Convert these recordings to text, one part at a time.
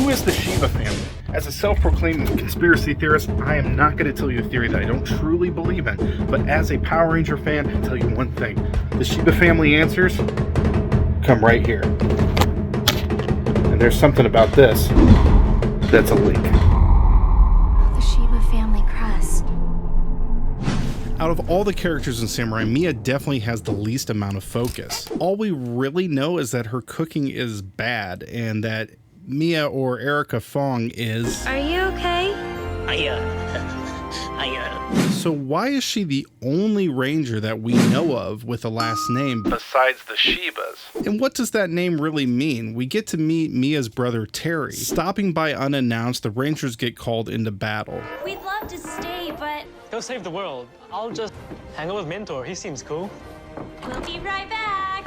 Who is the Shiba family? As a self-proclaimed conspiracy theorist, I am not going to tell you a theory that I don't truly believe in. But as a Power Ranger fan, I'll tell you one thing. The Shiba family answers come right here. And there's something about this that's a leak. The Shiba family crest. Out of all the characters in Samurai, Mia definitely has the least amount of focus. All we really know is that her cooking is bad and that Mia or Erica Fong is... Are you okay? So why is she the only ranger that we know of with a last name besides the Shibas? And what does that name really mean? We get to meet Mia's brother Terry. Stopping by unannounced, the rangers get called into battle. We'd love to stay, but Go save the world. I'll just hang out with Mentor. He seems cool. we'll be right back.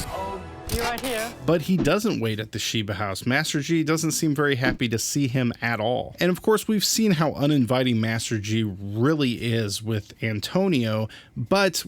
Oh, you're right here. But he doesn't wait at the Shiba house. Master G doesn't seem very happy to see him at all. And of course, we've seen how uninviting Master G really is with Antonio, but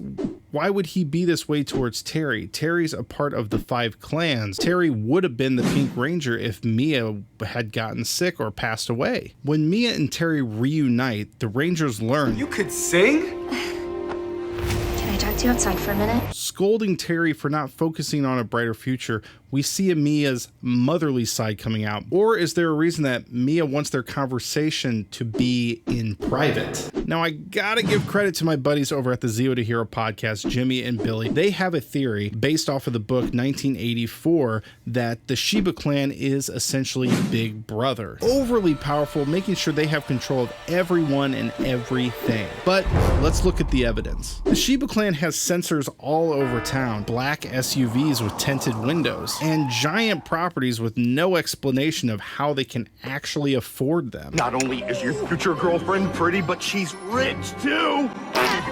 why would he be this way towards Terry? Terry's a part of the 5 clans. Terry would have been the Pink Ranger if Mia had gotten sick or passed away. When Mia and Terry reunite, the Rangers learn You could sing? Can I talk to you outside for a minute? scolding Terry for not focusing on a brighter future. We see Mia's motherly side coming out. Or is there a reason that Mia wants their conversation to be in private? Now, I gotta give credit to my buddies over at the Zero to Hero podcast, Jimmy and Billy. They have a theory based off of the book 1984 that the Shiba clan is essentially Big Brother. Overly powerful, making sure they have control of everyone and everything. But let's look at the evidence. The Shiba clan has sensors all over town, black SUVs with tinted windows, and giant properties with no explanation of how they can actually afford them. Not only is your future girlfriend pretty, but she's rich too.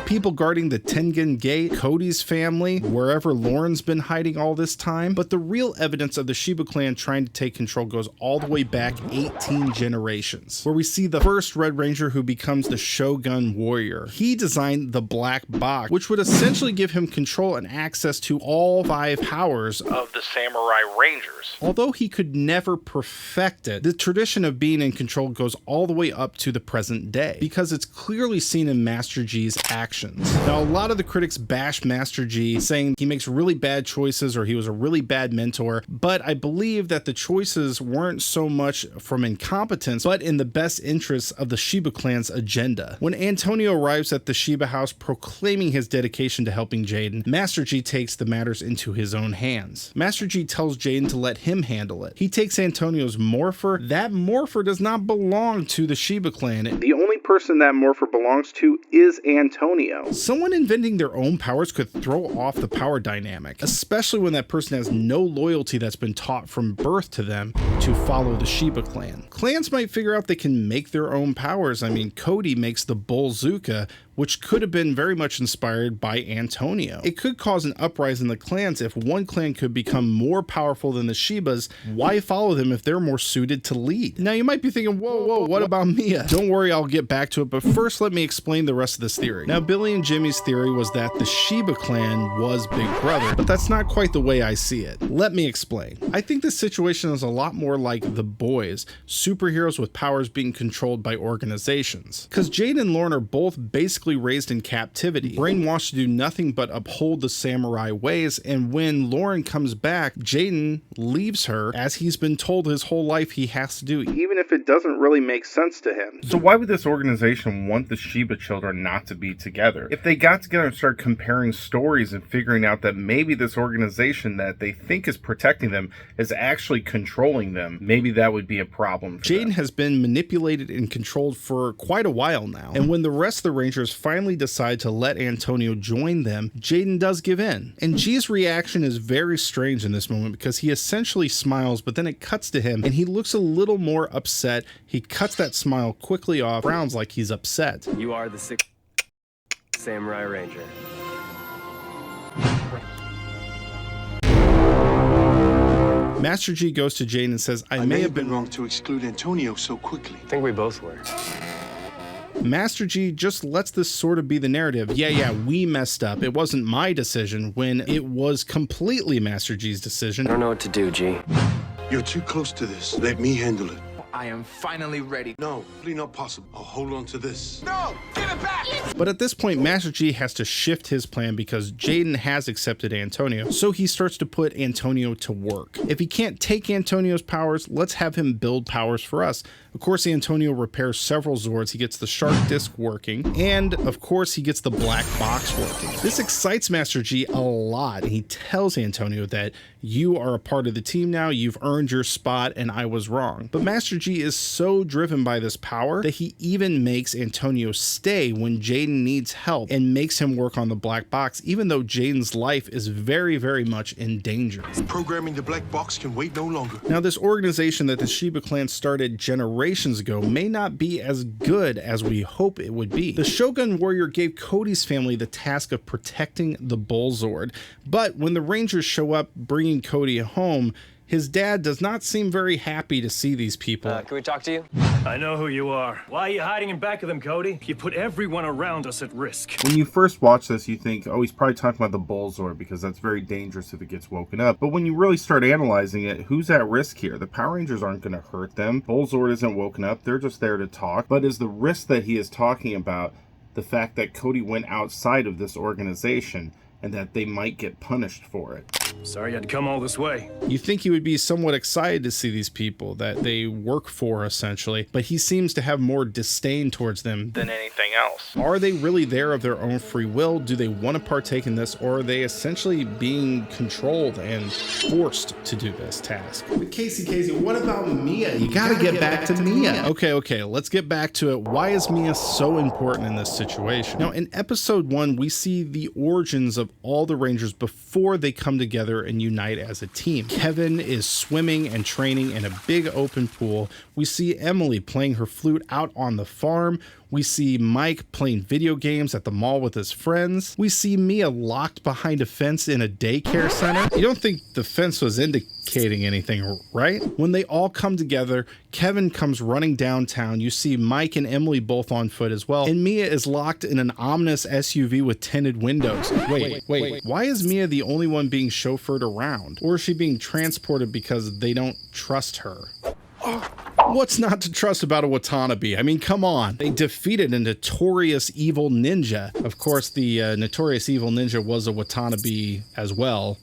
People guarding the Tengen Gate, Cody's family, wherever Lauren's been hiding all this time. But the real evidence of the Shiba clan trying to take control goes all the way back 18 generations, where we see the first Red Ranger who becomes the Shogun Warrior. He designed the Black Box, which would essentially give him control and access to all 5 powers of the Samurai Rangers. Although he could never perfect it, the tradition of being in control goes all the way up to the present day, because it's clearly seen in Master G's actions. Now, a lot of the critics bash Master G, saying he makes really bad choices or he was a really bad mentor, but I believe that the choices weren't so much from incompetence, but in the best interests of the Shiba clan's agenda. When Antonio arrives at the Shiba house proclaiming his dedication to helping Jaden, Master G takes the matters into his own hands. Master G tells Jaden to let him handle it. He takes Antonio's morpher. That morpher does not belong to the Shiba clan. The only person that morpher belongs to is Antonio. Someone inventing their own powers could throw off the power dynamic, especially when that person has no loyalty that's been taught from birth to them to follow the Shiba clan. Clans might figure out they can make their own powers. I mean, Cody makes the Bullzooka, which could have been very much inspired by Antonio. It could cause an uprising in the clans if one clan could become more powerful than the Shibas. Why follow them if they're more suited to lead? Now you might be thinking, whoa, what about Mia? Don't worry, I'll get back to it, but first let me explain the rest of this theory. Now, Billy and Jimmy's theory was that the Shiba clan was Big Brother, but that's not quite the way I see it. Let me explain. I think this situation is a lot more like The Boys, superheroes with powers being controlled by organizations. Because Jade and Lauren are both basically raised in captivity, brainwashed to do nothing but uphold the samurai ways, and when Lauren comes back, Jaden leaves her as he's been told his whole life he has to do, even if it doesn't really make sense to him. So why would this organization want the Shiba children not to be together? If they got together and started comparing stories and figuring out that maybe this organization that they think is protecting them is actually controlling them, maybe that would be a problem for Jaden them. has been manipulated and controlled for quite a while now, and when the rest of the Rangers finally decide to let Antonio join them, Jaden does give in. And G's reaction is very strange in this moment because he essentially smiles, but then it cuts to him and he looks a little more upset. He cuts that smile quickly off, frowns like he's upset. You are the 6th Samurai Ranger. Master G goes to Jaden and says, I may have been wrong to exclude Antonio so quickly. I think we both were. Master G just lets this sort of be the narrative. Yeah, we messed up. It wasn't my decision, when it was completely Master G's decision. I don't know what to do, G. You're too close to this. Let me handle it. I am finally ready. No, really not possible. I'll hold on to this. No! Give it back! But at this point, Master G has to shift his plan because Jaden has accepted Antonio, so he starts to put Antonio to work. If he can't take Antonio's powers, let's have him build powers for us. Of course, Antonio repairs several Zords, he gets the Shark Disc working, and of course he gets the Black Box working. This excites Master G a lot, and he tells Antonio that you are a part of the team now, you've earned your spot, and I was wrong. But Master G is so driven by this power that he even makes Antonio stay when Jaden needs help and makes him work on the Black Box, even though Jaden's life is very, very much in danger. Programming the black box can wait no longer. Now, this organization that the Shiba clan started generations ago may not be as good as we hope it would be. The Shogun warrior gave Cody's family the task of protecting the Bull Zord, but when the Rangers show up bringing Cody home, his dad does not seem very happy to see these people. Can we talk to you? I know who you are. Why are you hiding in back of them, Cody? You put everyone around us at risk. When you first watch this, you think, oh, he's probably talking about the Bull Zord because that's very dangerous if it gets woken up. But when you really start analyzing it, who's at risk here? The Power Rangers aren't going to hurt them. Bull Zord isn't woken up. They're just there to talk. But is the risk that he is talking about the fact that Cody went outside of this organization and that they might get punished for it? Sorry you had to come all this way. You think he would be somewhat excited to see these people that they work for, essentially, but he seems to have more disdain towards them than anything else. Are they really there of their own free will? Do they want to partake in this, or are they essentially being controlled and forced to do this task? But Casey, what about Mia? You gotta get back to Mia. Okay, let's get back to it. Why is Mia so important in this situation? Now, in episode 1, we see the origins of all the Rangers before they come together and unite as a team. Kevin is swimming and training in a big open pool. We see Emily playing her flute out on the farm. We see Mike playing video games at the mall with his friends. We see Mia locked behind a fence in a daycare center. You don't think the fence was indicating anything, right? When they all come together, Kevin comes running downtown. You see Mike and Emily both on foot as well. And Mia is locked in an ominous SUV with tinted windows. Wait. Why is Mia the only one being chauffeured around? Or is she being transported because they don't trust her? What's not to trust about a Watanabe? I mean, come on. They defeated a notorious evil ninja. Of course, the notorious evil ninja was a Watanabe as well.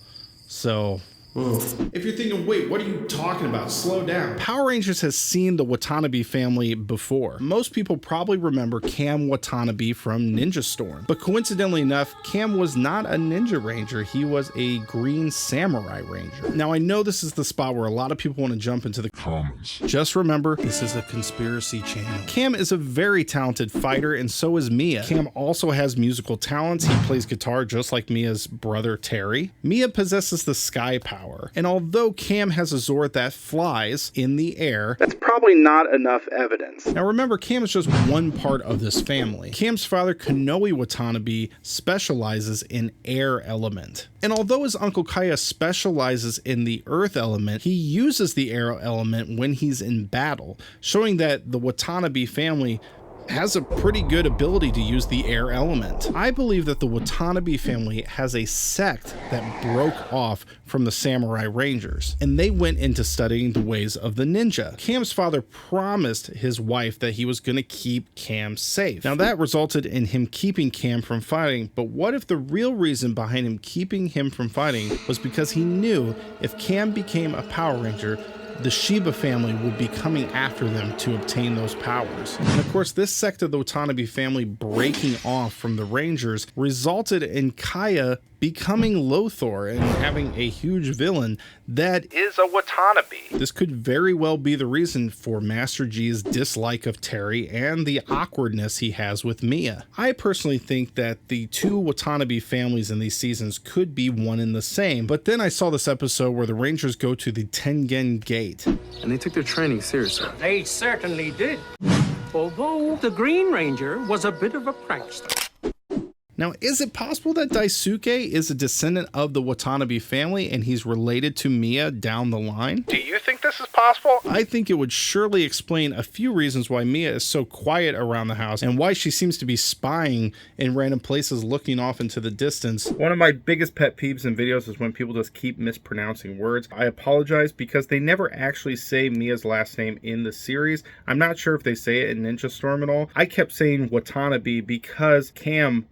So... If you're thinking, wait, what are you talking about? Slow down. Power Rangers has seen the Watanabe family before. Most people probably remember Cam Watanabe from Ninja Storm. But coincidentally enough, Cam was not a Ninja Ranger. He was a Green Samurai Ranger. Now, I know this is the spot where a lot of people want to jump into the comments. Just remember, this is a conspiracy channel. Cam is a very talented fighter, and so is Mia. Cam also has musical talents. He plays guitar just like Mia's brother, Terry. Mia possesses the Sky Power. And although Cam has a Zord that flies in the air, that's probably not enough evidence. Now remember, Cam is just one part of this family. Cam's father, Konoe Watanabe, specializes in air element. And although his uncle Kaya specializes in the earth element, he uses the air element when he's in battle, showing that the Watanabe family has a pretty good ability to use the air element. I believe that the Watanabe family has a sect that broke off from the Samurai Rangers, and they went into studying the ways of the ninja. Cam's father promised his wife that he was going to keep Cam safe. Now that resulted in him keeping Cam from fighting, but what if the real reason behind him keeping him from fighting was because he knew if Cam became a Power Ranger, the Shiba family would be coming after them to obtain those powers. And of course, this sect of the Watanabe family breaking off from the Rangers resulted in Kaya becoming Lothor and having a huge villain that is a Watanabe. This could very well be the reason for Master G's dislike of Terry and the awkwardness he has with Mia. I personally think that the two Watanabe families in these seasons could be one and the same, but then I saw this episode where the Rangers go to the Tengen Gate. And they took their training seriously. They certainly did. Although the Green Ranger was a bit of a prankster. Now, is it possible that Daisuke is a descendant of the Watanabe family and he's related to Mia down the line? Do you think this is possible? I think it would surely explain a few reasons why Mia is so quiet around the house and why she seems to be spying in random places looking off into the distance. One of my biggest pet peeves in videos is when people just keep mispronouncing words. I apologize because they never actually say Mia's last name in the series. I'm not sure if they say it in Ninja Storm at all. I kept saying Watanabe because Cam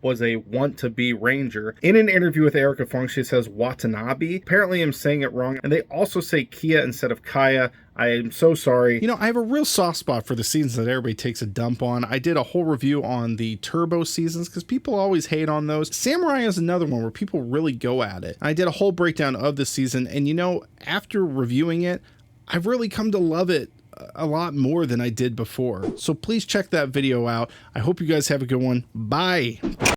was a want-to-be ranger. In an interview with Erica Fong, she says Watanabe. Apparently I'm saying it wrong, and they also say Kia instead of Kaya. I am so sorry. You know, I have a real soft spot for the seasons that everybody takes a dump on. I did a whole review on the Turbo seasons because people always hate on those. Samurai is another one where people really go at it. I did a whole breakdown of the season, and you know, after reviewing it, I've really come to love it a lot more than I did before. So please check that video out. I hope you guys have a good one. Bye.